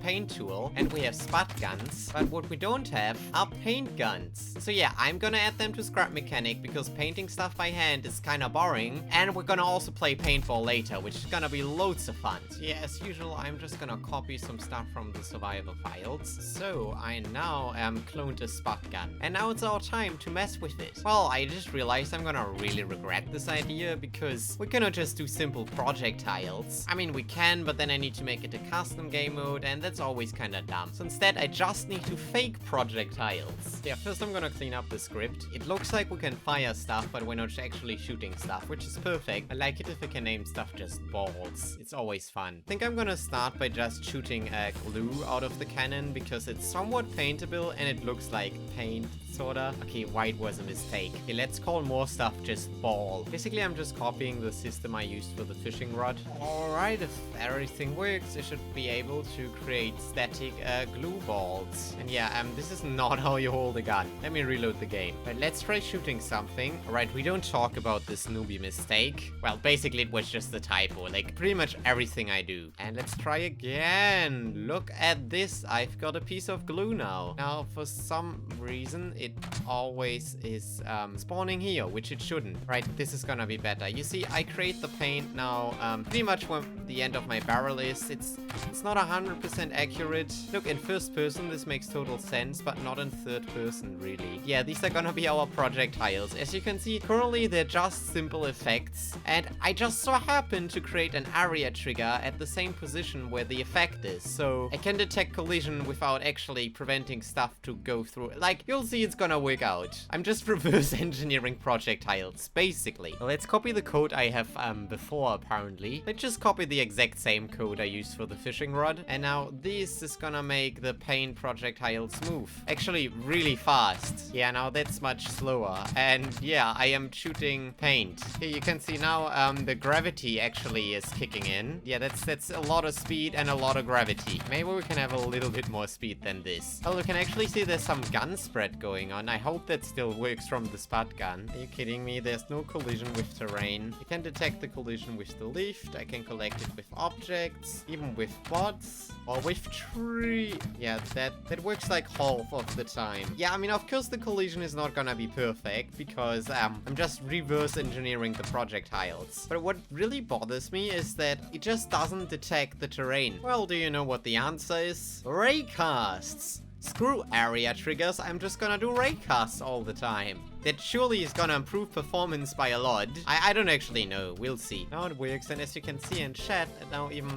paint tool, and we have spot guns, but what we don't have are paint guns. So yeah, I'm gonna add them to scrap mechanic because painting stuff by hand is kinda boring, and we're gonna also play paintball later, which is gonna be loads of fun. So yeah, as usual, I'm just gonna copy some stuff from the survival files. So I now cloned a spot gun, and now it's our time to mess with it. Well, I just realized I'm gonna really regret this idea because we cannot just do simple projectiles. I mean, we can, but then I need to make it a custom game mode, and that's always kinda dumb. So instead, I just need to fake projectiles. Yeah, first I'm gonna clean up the script. It looks like we can fire stuff, but we're not actually shooting stuff, which is perfect. I like it if we can name stuff just balls. It's always fun. I think I'm gonna start by just shooting glue out of the cannon because it's somewhat paintable and it looks like paint, sorta. Okay, white was a mistake. Okay, let's call more stuff just ball. Basically, I'm just copying the system I used for the fishing rod. Alright, if everything works, I should be able to create static glue balls. And yeah, this is not how you hold a gun. Let me reload the game. But let's try shooting something. Alright, we don't talk about this newbie mistake. Well, basically it was just a typo, like pretty much everything I do. And let's try again. Look at this. I've got a piece of glue now. Now, for some reason, it always is spawning here, which it shouldn't. Right, this is gonna be better. You see, I create the paint now pretty much where the end of my barrel is. It's not 100% accurate. Look, in first person, this makes total sense, but not in third person, really. Yeah, these are gonna be our projectiles. As you can see, currently they're just simple effects, and I just so happen to create an area trigger at the same position where the effect is, so I can detect collision without actually preventing stuff to go through. Like, you'll see it's gonna work out. I'm just reverse engineering projectiles, basically. Well, let's copy the code I have before, apparently. Let's just copy the exact same code I used for the fishing rod, and now this is gonna make the paint projectiles move. Actually, really fast. Yeah, now that's much slower. And yeah, I am shooting paint. Here you can see now the gravity actually is kicking in. Yeah, that's a lot of speed and a lot of gravity. Maybe we can have a little bit more speed than this. Oh, we can actually see there's some gun spread going on. I hope that still works from the spot gun. Are you kidding me? There's no collision with terrain. You can detect the collision with the lift. I can collect it with objects, even with bots, or with tree. Yeah, that works like half of the time. Yeah, I mean, of course the collision is not gonna be perfect because I'm just reverse engineering the projectiles. But what really bothers me is that it just doesn't detect the terrain. Well, do you know what the answer is? Raycasts! Screw area triggers, I'm just gonna do raycasts all the time. That surely is gonna improve performance by a lot. I don't actually know, we'll see. Now it works, and as you can see in chat, now even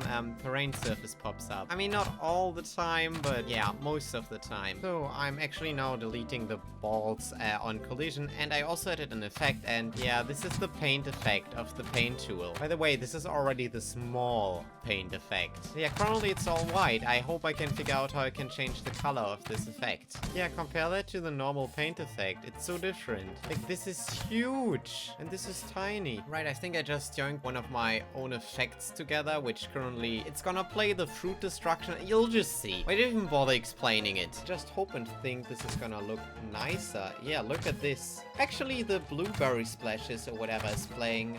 terrain surface pops up. I mean, not all the time, but yeah, most of the time. So I'm actually now deleting the balls on collision, and I also added an effect, and yeah, this is the paint effect of the paint tool. By the way, this is already the small paint effect. Yeah, currently it's all white. I hope I can figure out how I can change the color of this effect. Yeah, compare that to the normal paint effect. It's so different. Like, this is huge, and this is tiny. Right, I think I just joined one of my own effects together, which currently, it's gonna play the fruit destruction. You'll just see. Why didn't even bother explaining it? Just hope and think this is gonna look nicer. Yeah, look at this. Actually, the blueberry splashes or whatever is playing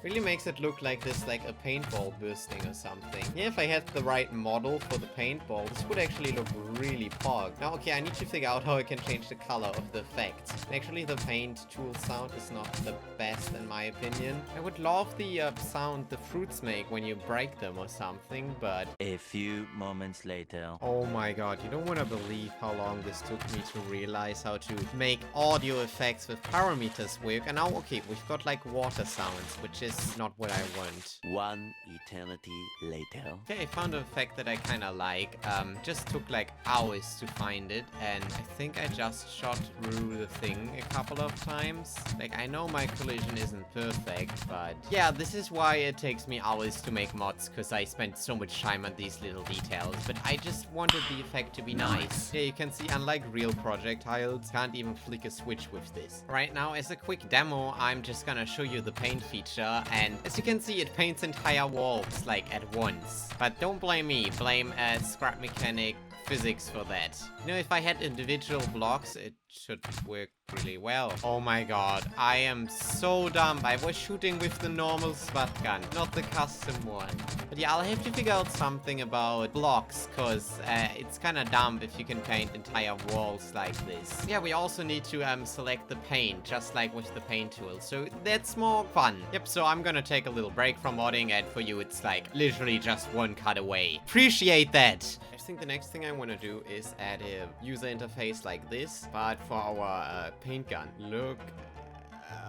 really makes it look like this, like a paintball bursting or something. Yeah, if I had the right model for the paintball, this would actually look really pog. Now, okay, I need to figure out how I can change the color of the effect. Actually, the paint tool sound is not the best in my opinion. I would love the sound the fruits make when you break them or something, but... A few moments later. Oh my god, you don't want to believe how long this took me to realize how to make audio effects with parameters work. And now, okay, we've got like water sounds, which is not what I want. One eternity later. Okay, I found an effect that I kind of like. Just took like hours to find it, and I think I just shot through the thing a couple of times. Like, I know my collision isn't perfect, but yeah, this is why it takes me hours to make mods, because I spent so much time on these little details, but I just wanted the effect to be nice. Yeah, you can see, unlike real projectiles, can't even flick a switch with this. Right now, as a quick demo, I'm just gonna show you the paint feature, and as you can see, it paints entire walls, like, at once. But don't blame me, blame scrap mechanic physics for that. You know, if I had individual blocks, it should work really well. Oh my god, I am so dumb. I was shooting with the normal spot gun, not the custom one. But yeah, I'll have to figure out something about blocks, because it's kind of dumb if you can paint entire walls like this. Yeah, we also need to select the paint, just like with the paint tool. So that's more fun. Yep, so I'm gonna take a little break from modding, and for you, it's like literally just one cut away. Appreciate that. I think the next thing I want to do is add a user interface like this, but for our paint gun. Look,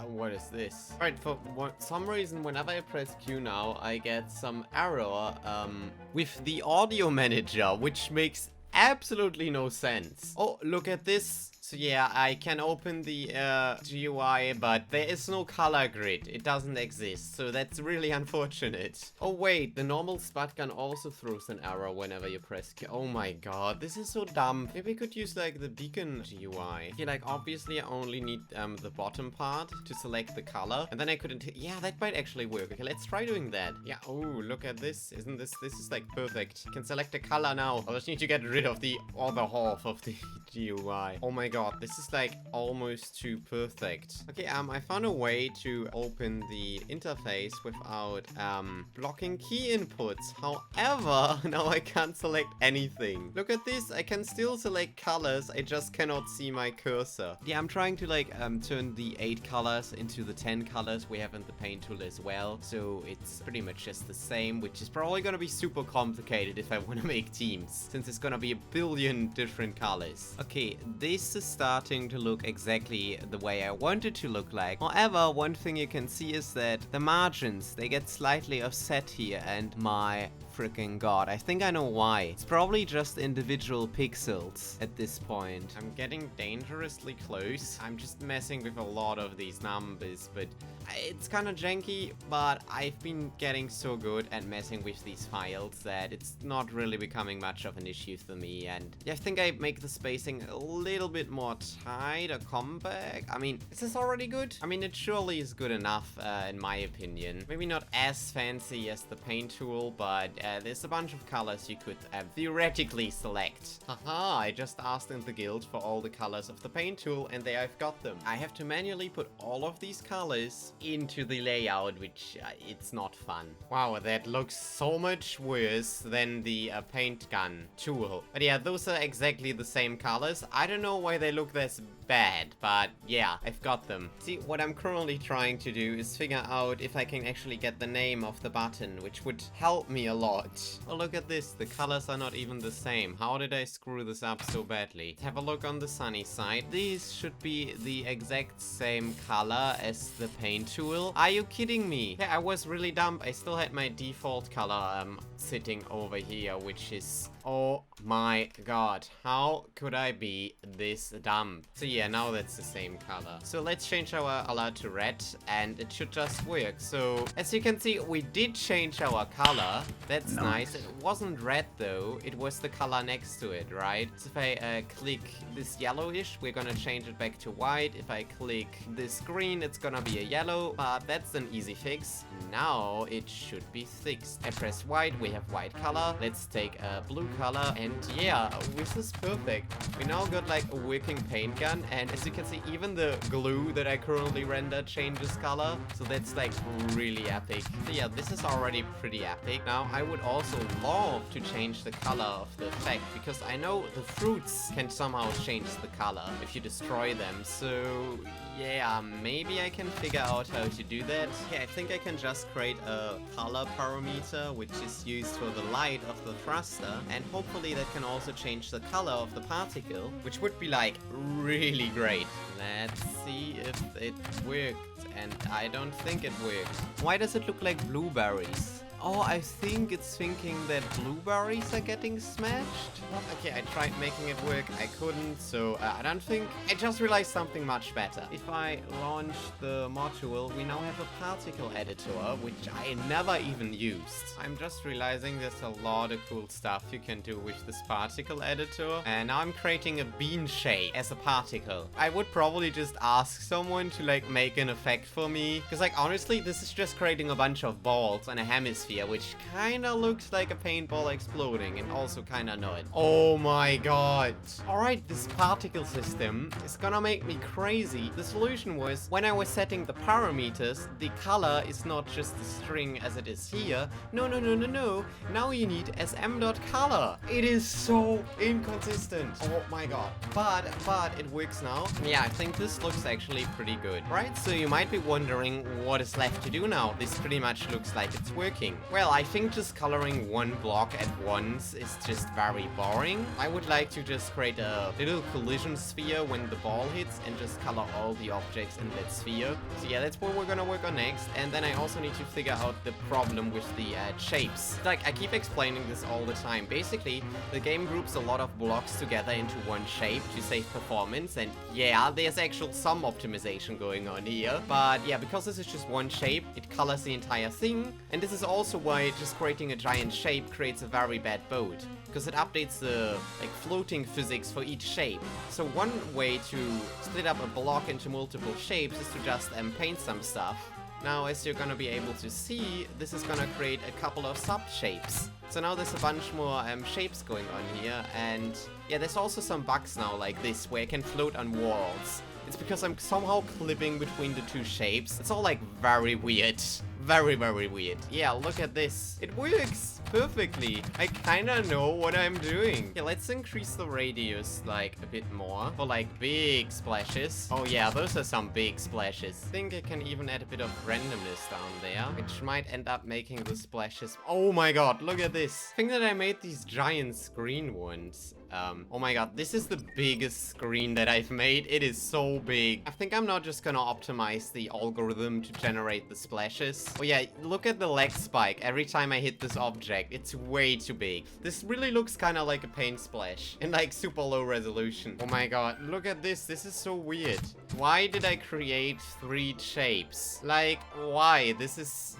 what is this? Alright, for some reason, whenever I press Q now, I get some error with the audio manager, which makes absolutely no sense. Oh, look at this. So yeah, I can open the GUI, but there is no color grid. It doesn't exist, so that's really unfortunate. Oh wait, the normal spot gun also throws an error whenever you press Q. Oh my god, this is so dumb. Maybe I could use like the beacon GUI. Yeah, like obviously I only need the bottom part to select the color, and then I couldn't. Yeah, that might actually work. Okay, let's try doing that. Yeah. Oh, look at this. Isn't this is like perfect? You can select a color now. I just need to get rid of the other half of the GUI. Oh my god, this is like almost too perfect. Okay, I found a way to open the interface without blocking key inputs. However, now I can't select anything. Look at this, I can still select colors, I just cannot see my cursor. Yeah, I'm trying to like turn the 8 colors into the 10 colors we have in the paint tool as well. So it's pretty much just the same, which is probably gonna be super complicated if I want to make teams, since it's gonna be a billion different colors. Okay, this is starting to look exactly the way I want it to look like. However, one thing you can see is that the margins, they get slightly offset here, and my freaking god, I think I know why. It's probably just individual pixels at this point. I'm getting dangerously close. I'm just messing with a lot of these numbers, but it's kind of janky, but I've been getting so good at messing with these files that it's not really becoming much of an issue for me. And yeah, I think I make the spacing a little bit more tight or compact. I mean, is this already good? I mean, it surely is good enough in my opinion. Maybe not as fancy as the paint tool, but there's a bunch of colors you could theoretically select. Haha, I just asked in the guild for all the colors of the paint tool, and there I've got them. I have to manually put all of these colors into the layout, which it's not fun. Wow, that looks so much worse than the paint gun tool. But yeah, those are exactly the same colors. I don't know why they look this bad, but yeah, I've got them. See, what I'm currently trying to do is figure out if I can actually get the name of the button, which would help me a lot. Oh, look at this. The colors are not even the same. How did I screw this up so badly? Let's have a look on the sunny side. These should be the exact same color as the paint tool. Are you kidding me? Yeah, I was really dumb. I still had my default color sitting over here, which is... oh my god, how could I be this dumb? So yeah, now that's the same color. So let's change our color to red, and it should just work. So as you can see, we did change our color. That's nice. It wasn't red though, it was the color next to it, right? So if I click this yellowish, we're gonna change it back to white. If I click this green, it's gonna be a yellow, but that's an easy fix. Now it should be fixed. I press white, we have white color. Let's take a blue color, and yeah, this is perfect. We now got like a working paint gun, and as you can see, even the glue that I currently rendered changes color, so that's like really epic. So yeah, this is already pretty epic. Now I would also love to change the color of the effect, because I know the fruits can somehow change the color if you destroy them. So yeah, maybe I can figure out how to do that. Yeah, I think I can just create a color parameter, which is used for the light of the thruster, and hopefully that can also change the color of the particle, which would be like really great. Let's see if it worked, and I don't think it worked. Why does it look like blueberries? Oh, I think it's thinking that blueberries are getting smashed. Okay, I tried making it work. I couldn't, so I don't think... I just realized something much better. If I launch the module, we now have a particle editor, which I never even used. I'm just realizing there's a lot of cool stuff you can do with this particle editor. And now I'm creating a bean shape as a particle. I would probably just ask someone to like make an effect for me. Because like honestly, this is just creating a bunch of balls and a hemisphere. here, which kinda looks like a paintball exploding and also kinda not. Oh my god. Alright, this particle system is gonna make me crazy. The solution was, when I was setting the parameters, the color is not just the string as it is here. No, no, no, no, no. Now you need sm.color. It is so inconsistent. Oh my god. But it works now. Yeah, I think this looks actually pretty good. Right, so you might be wondering what is left to do now. This pretty much looks like it's working. Well, I think just coloring one block at once is just very boring. I would like to just create a little collision sphere when the ball hits and just color all the objects in that sphere. So yeah, that's what we're gonna work on next. And then I also need to figure out the problem with the shapes. Like, I keep explaining this all the time. Basically, the game groups a lot of blocks together into one shape to save performance. And yeah, there's actual some optimization going on here. But yeah, because this is just one shape, it colors the entire thing. And this is also why just creating a giant shape creates a very bad boat, because it updates the like floating physics for each shape. So one way to split up a block into multiple shapes is to just paint some stuff. Now, as you're gonna be able to see, this is gonna create a couple of sub-shapes. So now there's a bunch more shapes going on here, and yeah, there's also some bugs now like this, where I can float on walls. It's because I'm somehow clipping between the two shapes. It's all like very weird. Very, very weird. Yeah, look at this. It works perfectly. I kinda know what I'm doing. Yeah, let's increase the radius like a bit more for like big splashes. Oh yeah, those are some big splashes. I think I can even add a bit of randomness down there, which might end up making the splashes. Oh my god, look at this. I think that I made these giant screen ones. Oh my god, this is the biggest screen that I've made. It is so big. I think I'm not just gonna optimize the algorithm to generate the splashes. Oh yeah, look at the lag spike every time I hit this object. It's way too big. This really looks kind of like a paint splash in like super low resolution. Oh my god, look at this. This is so weird. Why did I create 3 shapes? Like, why?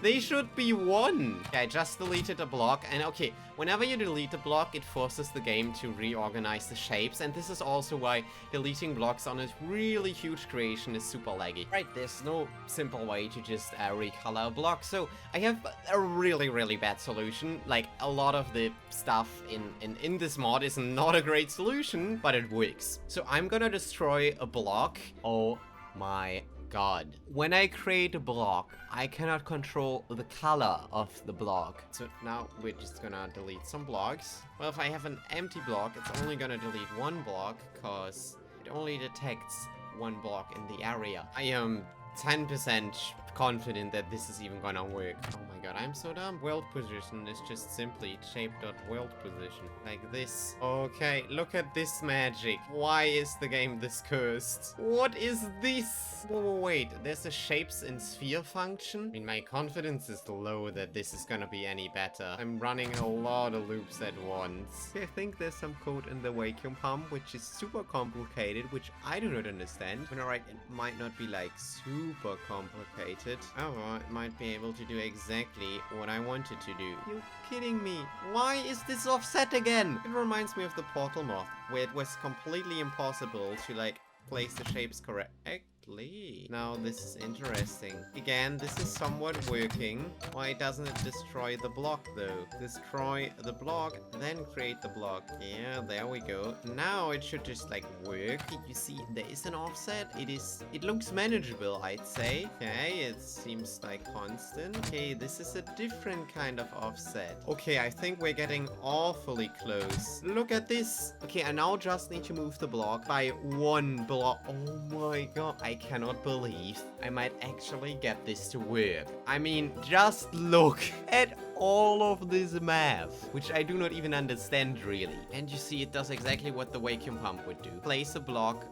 They should be 1. Okay, I just deleted a block, and okay, whenever you delete a block, it forces the game to reorganize the shapes, and this is also why deleting blocks on a really huge creation is super laggy. Right, there's no simple way to just recolor a block, so I have a really, really bad solution. Like, a lot of the stuff in this mod is not a great solution, but it works. So I'm gonna destroy a block. Oh my god. When I create a block, I cannot control the color of the block. So now we're just gonna delete some blocks. Well, if I have an empty block, it's only gonna delete one block, because it only detects one block in the area. I am 10% confident that this is even gonna work. Oh my god, I'm so dumb. World position is just simply shape.world position. Like this. Okay, look at this magic. Why is the game this cursed? What is this? Whoa, wait, there's a shapes and sphere function? I mean, my confidence is low that this is gonna be any better. I'm running a lot of loops at once. I think there's some code in the vacuum pump which is super complicated, which I do not understand. When I write, it might not be like super complicated. However, it might be able to do exactly what I wanted to do. You're kidding me. Why is this offset again? It reminds me of the Portal Moth, where it was completely impossible to like place the shapes correctly. Now this is interesting. Again, this is somewhat working. Why doesn't it destroy the block though? Destroy the block, then create the block. Yeah, there we go. Now it should just like work. You see, there is an offset. It looks manageable, I'd say. Okay, it seems like constant. Okay, this is a different kind of offset. Okay, I think we're getting awfully close. Look at this. Okay, I now just need to move the block by 1 block. Oh my god, I cannot believe I might actually get this to work. I mean, just look at all of this math, which I do not even understand really. And you see, it does exactly what the vacuum pump would do. Place a block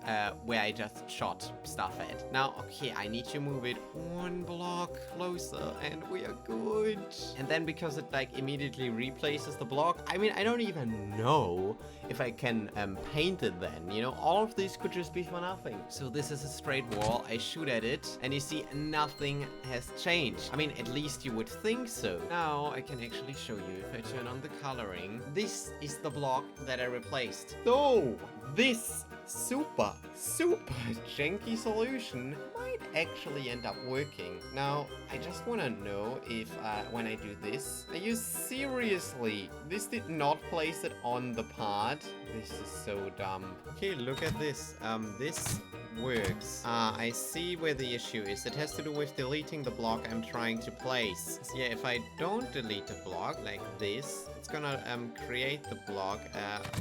where I just shot stuff at. Now, okay, I need to move it 1 block closer, and we are good. And then because it like immediately replaces the block, I mean, I don't even know if I can paint it then, you know? All of this could just be for nothing. So this is a straight wall. I shoot at it, and you see nothing has changed. I mean, at least you would think so. Now I can actually show you if I turn on the coloring. This is the block that I replaced. So this super janky solution might might actually end up working. Now, I just want to know if when I do this, are you seriously? This did not place it on the part. This is so dumb. Okay, look at this. This works. I see where the issue is. It has to do with deleting the block I'm trying to place. So yeah, if I don't delete the block like this, it's gonna create the block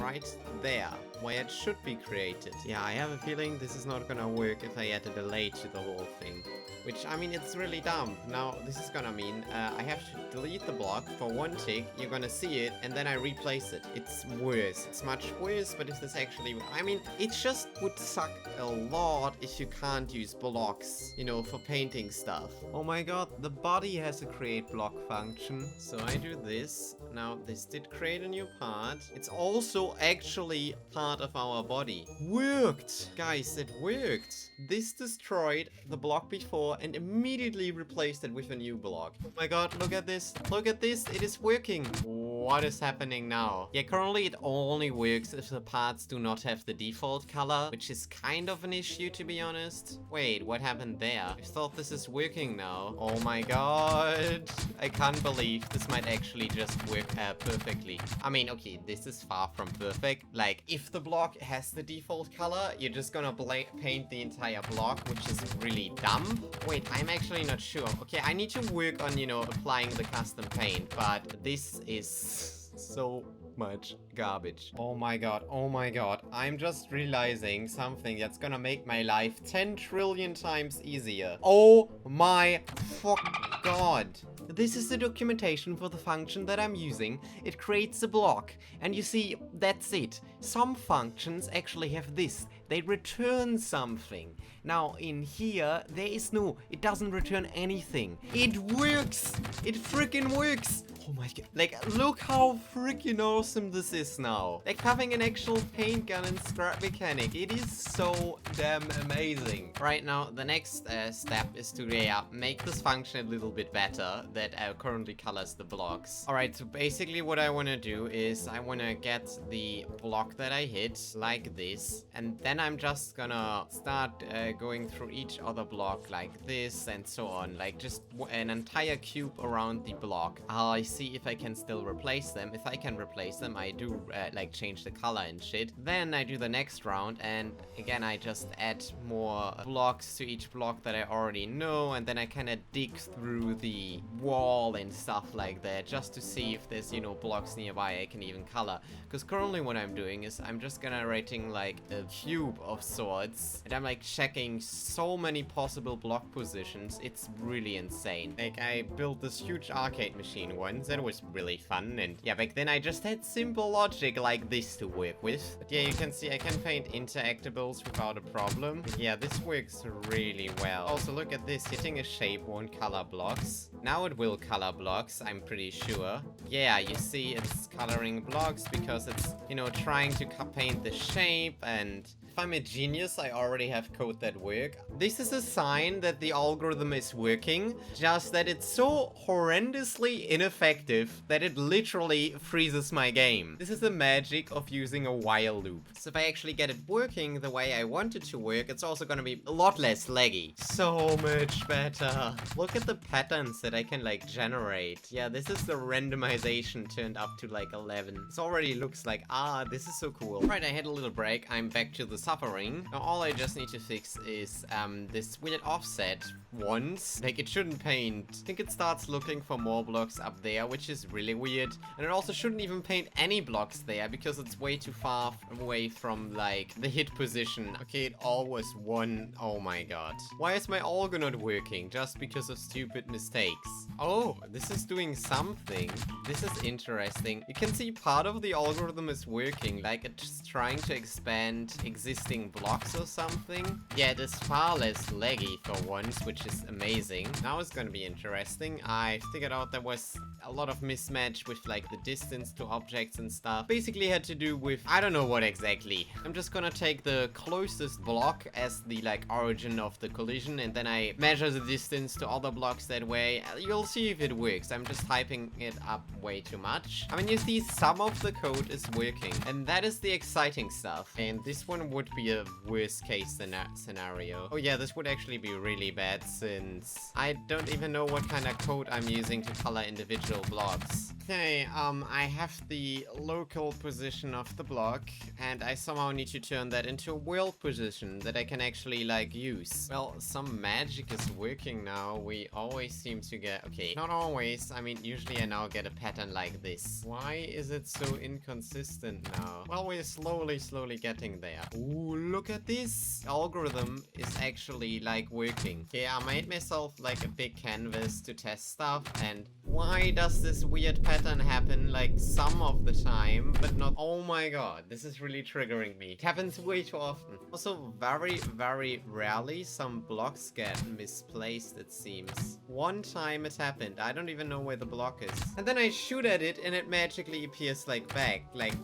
right there where it should be created. Yeah, I have a feeling this is not gonna work if I add a delay to the whole thing. Which, I mean, it's really dumb. Now, this is gonna mean I have to delete the block for one tick. You're gonna see it, and then I replace it. It's worse. It's much worse, but if this actually... I mean, it just would suck a lot if you can't use blocks, you know, for painting stuff. Oh my god, the body has a create block function. So I do this. Now, this did create a new part. It's also actually part of our body. Worked! Guys, it worked! This destroyed the block before and immediately replaced it with a new block. Oh my god, look at this. Look at this. It is working. What is happening now? Yeah, currently it only works if the parts do not have the default color, which is kind of an issue, to be honest. Wait, what happened there? I thought this is working now. Oh my god. I can't believe this might actually just work perfectly. I mean, okay, this is far from perfect. Like, if the block has the default color, you're just gonna paint the entire block, which is really dumb. Wait, I'm actually not sure. Okay, I need to work on, you know, applying the custom paint, but this is so much garbage. Oh my god, oh my god. I'm just realizing something that's gonna make my life 10 trillion times easier. Oh my fuck god. This is the documentation for the function that I'm using. It creates a block, and you see, that's it. Some functions actually have this. They return something. Now, in here, there is no, it doesn't return anything. It works! It freaking works! Oh my god. Like, look how freaking awesome this is now. Like, having an actual paint gun and scrap mechanic. It is so damn amazing. Right now, the next step is to make this function a little bit better that currently colors the blocks. Alright, so basically what I want to do is I want to get the block that I hit like this, and then I'm just gonna start going through each other block like this and so on, like just an entire cube around the block. I see if I can still replace them. If I can replace them, I do like change the color and shit. Then I do the next round, and again I just add more blocks to each block that I already know, and then I kind of dig through the wall and stuff like that just to see if there's, you know, blocks nearby I can even color. Because currently what I'm doing is I'm just generating like a cube of sorts, and I'm like checking so many possible block positions. It's really insane. Like, I built this huge arcade machine once. That was really fun, and yeah, back then I just had simple logic like this to work with. But yeah, you can see I can paint interactables without a problem. But yeah, this works really well. Also, look at this. Hitting a shape won't color blocks. Now it will color blocks, I'm pretty sure. Yeah, you see it's coloring blocks because it's, you know, trying to paint the shape, and if I'm a genius, I already have code that work. This is a sign that the algorithm is working, just that it's so horrendously ineffective that it literally freezes my game. This is the magic of using a while loop. So if I actually get it working the way I want it to work, it's also gonna be a lot less laggy. So much better. Look at the patterns that I can like generate. Yeah, this is the randomization turned up to like 11. It already looks like, this is so cool. Right, I had a little break. I'm back to the suffering. Now all I just need to fix is this weird offset once. Like, it shouldn't paint. I think it starts looking for more blocks up there, which is really weird. And it also shouldn't even paint any blocks there because it's way too far away from like the hit position. Okay, it all was one. Oh my god. Why is my algo not working? Just because of stupid mistakes. Oh, this is doing something. This is interesting. You can see part of the algorithm is working, like it's trying to expand existing blocks or something. Yeah, it is far less laggy for once, which is amazing. Now it's gonna be interesting. I figured out there was a lot of mismatch with like the distance to objects and stuff. Basically had to do with, I don't know what exactly. I'm just gonna take the closest block as the like origin of the collision, and then I measure the distance to other blocks that way. You'll see if it works. I'm just hyping it up way too much. I mean, you see some of the code is working, and that is the exciting stuff. And this one would would be a worst case scenario. Oh yeah, this would actually be really bad since I don't even know what kind of code I'm using to color individual blocks. Okay, I have the local position of the block, and I somehow need to turn that into a world position that I can actually, like, use. Well, some magic is working now. We always seem to get... Okay, not always. I mean, usually I now get a pattern like this. Why is it so inconsistent now? Well, we're slowly getting there. Ooh, look at this! The algorithm is actually, like, working. Okay, I made myself, like, a big canvas to test stuff, and why does this weird pattern happen, like, some of the time, but not... Oh my god, this is really triggering me. It happens way too often. Also, very rarely, some blocks get misplaced, it seems. One time it happened. I don't even know where the block is. And then I shoot at it, and it magically appears, like, back. Like,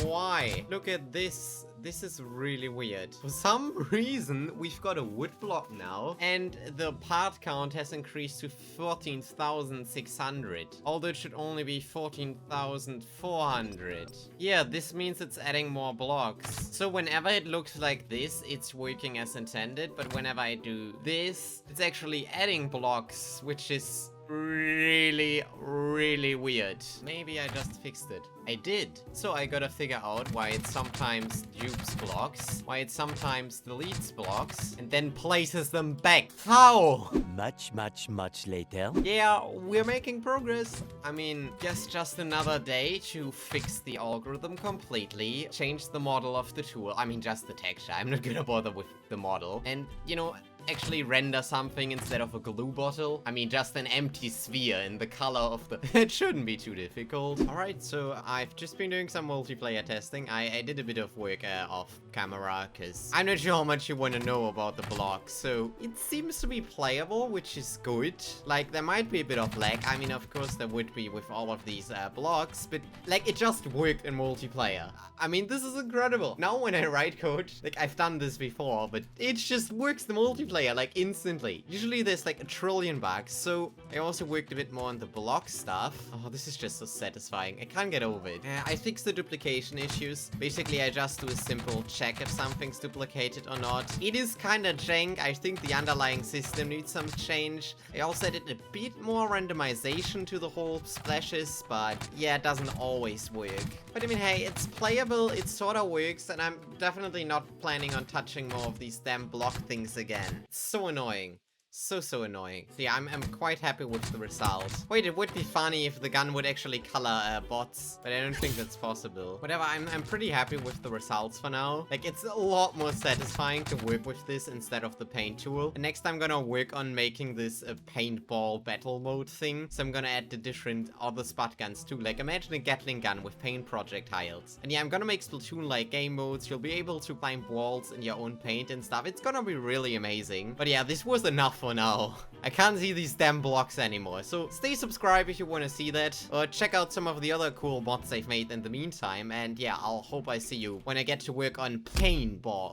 why? Look at this. This is really weird. For some reason, we've got a wood block now, and the part count has increased to 14,600. Although it should only be 14,400. Yeah, this means it's adding more blocks. So whenever it looks like this, it's working as intended, but whenever I do this, it's actually adding blocks, which is really weird. Maybe I just fixed it. I did. So I gotta figure out why it sometimes dupes blocks, why it sometimes deletes blocks, and then places them back. How? Much later. Yeah, we're making progress. I mean, guess just another day to fix the algorithm completely, change the model of the tool. I mean, just the texture. I'm not gonna bother with the model. And, you know, actually render something instead of a glue bottle. I mean, just an empty sphere in the color of the... It shouldn't be too difficult. Alright, so I've just been doing some multiplayer testing. I did a bit of work off camera, because I'm not sure how much you want to know about the block. So it seems to be playable, which is good. Like, there might be a bit of lag. I mean, of course, there would be with all of these blocks, but, like, it just worked in multiplayer. I mean, this is incredible. Now when I write code, like, I've done this before, but it just works the multiplayer, like, instantly. Usually there's, like, a trillion bugs, so I also worked a bit more on the block stuff. Oh, this is just so satisfying. I can't get over it. I fixed the duplication issues. Basically, I just do a simple check if something's duplicated or not. It is kind of jank. I think the underlying system needs some change. I also added a bit more randomization to the whole splashes, but yeah, it doesn't always work. But I mean, hey, it's playable, it sort of works, and I'm definitely not planning on touching more of these damn block things again. So annoying. So annoying. So yeah, I'm quite happy with the result. Wait, it would be funny if the gun would actually color bots, but I don't think that's possible. Whatever, I'm pretty happy with the results for now. Like, it's a lot more satisfying to work with this instead of the paint tool. And next I'm gonna work on making this a paintball battle mode thing. So I'm gonna add the different other spot guns too. Like, imagine a Gatling gun with paint projectiles. And yeah, I'm gonna make Splatoon-like game modes. You'll be able to climb walls in your own paint and stuff. It's gonna be really amazing. But yeah, this was enough for now. I can't see these damn blocks anymore, so stay subscribed if you want to see that, or check out some of the other cool mods I've made in the meantime, and yeah, I'll hope I see you when I get to work on paintball.